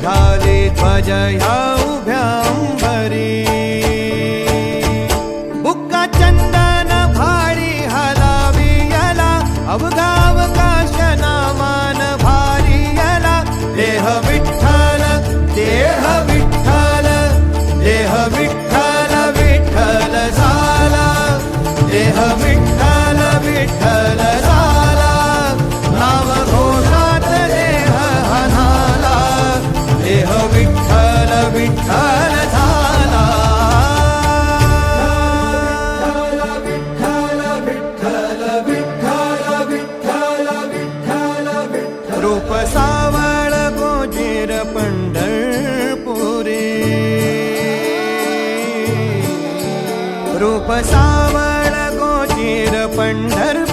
झाली ध्वज ह्या उभ्या अंबरी बुक्का चंदन भारी हलावियला अवघा अवकाश नामान भारी यला देह विठ्ठल देह विठ्ठल देह विठ्ठल विठ्ठल झाला देह विठ्ठल विठ्ठल झाला नाम घोषात देह हनाला देह विठ्ठल विठ्ठल झाला विठ्ठल विठ्ठल विठ्ठल विठ्ठल विठ्ठल विठ्ठल रूप सावळ गोजीर पंढरपुरी रूप सावळ गोजीर पंढरपुरी